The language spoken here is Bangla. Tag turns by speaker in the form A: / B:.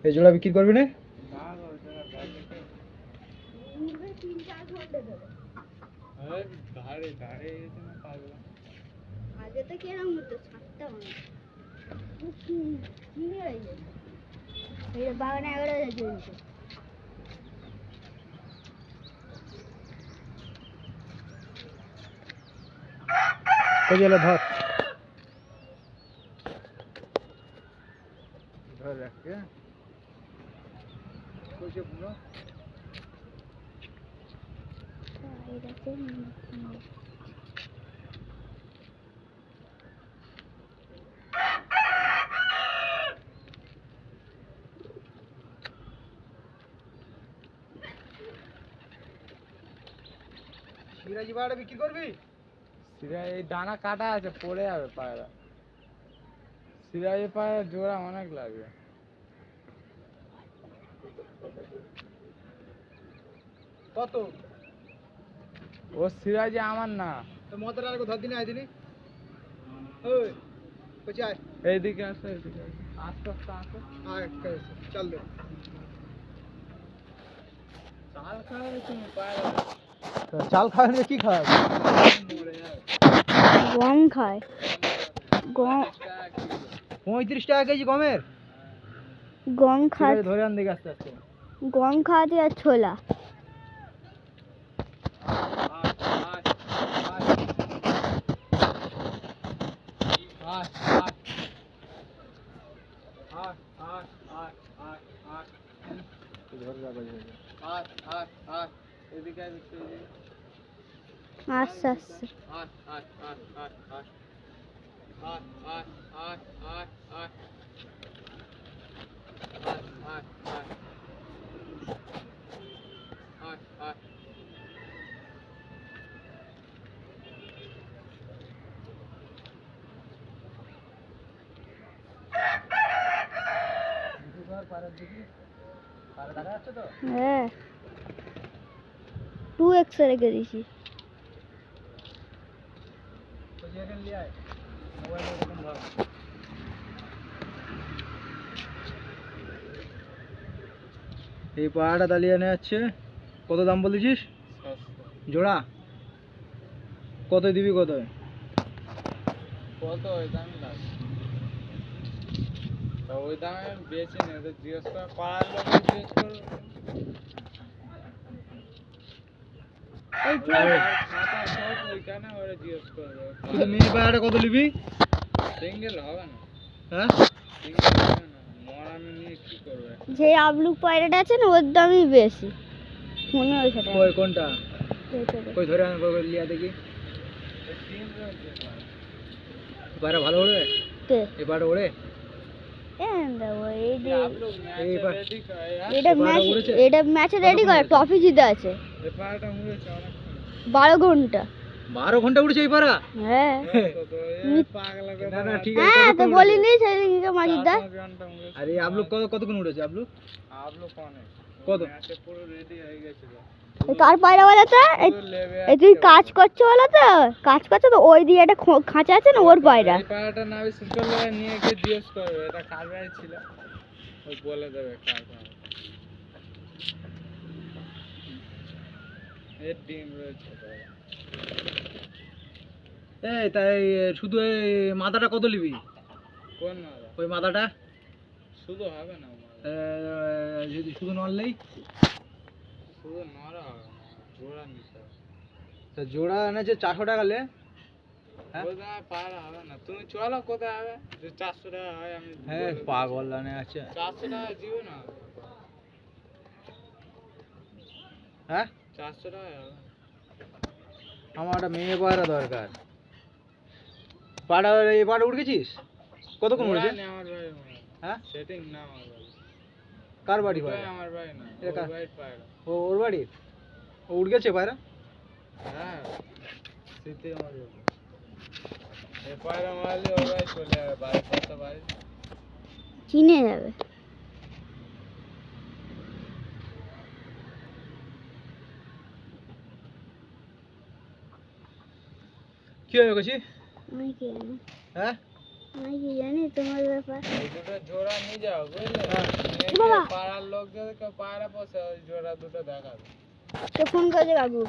A: এই জোড়া বিক্রি করবি না?
B: আগে তো কেরম হতো ছাড়তাম না, বাগানে 11,000 চলছে।
A: ধর ধর রাখে কইছে পুরো সিরাজি বাড়া বিক্রি করবি?
C: সিরাজি ডানা কাটা আছে, পড়ে যাবে পায়রা। সিরাজি পায়রা জোড়া অনেক লাগবে।
A: কত?
C: ও সিরাজি আমার না।
A: তো মদের আর ধর দিনে আইদিনি। ওই কইছে আয়
C: এইদিকে আসো, এইদিকে আসো, আস্তে আস্তে আসো।
A: আয় চল দে।
C: চাল খাবে তুমি পায়রা?
A: চাল খায় না কি খায়?
B: গম খায়। গম
A: 35 টাকা কেজি গমের।
B: গম খায়,
A: ধরে আন দিকে আস্তে আস্তে।
B: গম খাওয়াতে আর ছোলা। আস্তে আস্তে হ্যাঁ 2x রেখে দিছি।
A: এই পাহাড়টা দালিয়ে আনে যাচ্ছে। কত দাম বলেছিস জোড়া? কত দিবি? কত
C: কত ওই দামই লাগবে? তো ওই দামে আমি বেচি না, তো জিজ্ঞেস করে পাড়ার লোক জিজ্ঞেস করো। খাতা সব ওইখানে ওরা জিজ্ঞেস করবে।
A: শুধু মেয়ে পাহাড়টা কত নিবি?
C: সিঙ্গেল হবে না।
A: হ্যাঁ
C: সিঙ্গেল হবে না, মরানো নিয়ে কি করবে?
B: যে আবলুক পায়রাটা আছে না ওর দামই বেশি, 1500 টাকা।
A: ওই কোনটা? কই ধরে আন লিয়া দেখি। পায়রা ভালো ওড়ে? এই পায়রা ওড়ে?
B: এটা ম্যাচে রেডি করে, ট্রফি জিতে আছে। 12 ঘন্টা।
A: 12 ঘন্টা উড়েছে এই পায়রা?
B: হ্যাঁ
A: না না ঠিক আছে।
B: হ্যাঁ তো বলিনি সেদিনকে মাজিদা।
A: আরে আবলু কতক্ষণ উড়েছে? আবলু
C: অনেক
A: কত?
C: ম্যাচে পুরো রেডি হয়ে গেছিল।
B: কার পায়রা বলো তো? এই তুই কাজ করছো বলো তো, কাজ করছো তো ওই দিয়ে একটা খাঁচা আছে না ওর পায়রা।
C: এই পায়রাটা না বিশেষ করলে নিয়ে গিয়ে জিজ্ঞেস করবে এটা কার বাড়ি ছিল, ওই বলে দেবে কার পায়রা। এর ডিম রয়েছে।
A: এই তাই শুধু এই মাথাটা কত নিবি?
C: কোন মাদা?
A: ওই মাথাটা
C: শুধু হবে না,
A: যদি শুধু নড়লেই?
C: শুধু নড়া হবে না, জোড়া নিতে হবে।
A: তা জোড়া এনেছে 400 টাকা লে। হ্যাঁ
C: ওই দামে পায়রা হবে না। তুমি চলো কোথায় হবে, যে 400 টাকা হয় আমি
A: হ্যাঁ পাগল লানে আছে।
C: 400 টাকা দিও না।
A: হ্যাঁ
C: 400 টাকা হবে।
A: আমার একটা মেয়ে পায়রা দরকার। পাড়া এই পাড়া উড়েছিস? কতক্ষণ উড়েছে?
C: আমার ভাই।
A: হ্যাঁ
C: সেটিং না আমার ভাই।
A: কার বাড়ি পায়রা?
C: আমার ভাই না,
A: এটা
C: ওর ভাইয়ের পায়রা।
A: ওর বাড়ি? ও উড়ে গেছে পায়রা?
C: হ্যাঁ শীতে আমার এই পায়রা মারলে ওর ভাই চলে যাবে বাড়ি, পাশে বাড়ি
B: চিনে যাবে।
A: কি হয়ে গেছি?
B: আমি কি জানি,
A: হ্যাঁ
B: আমি কি জানি তোমার ব্যাপার।
C: এই দুটো জোড়া নিয়ে যাও বুঝলে?
B: বাবা
C: কেউ পায়রা পোষে ওই জোড়া দুটো দেখাবে।
B: তো ফোন করেছে কাকু।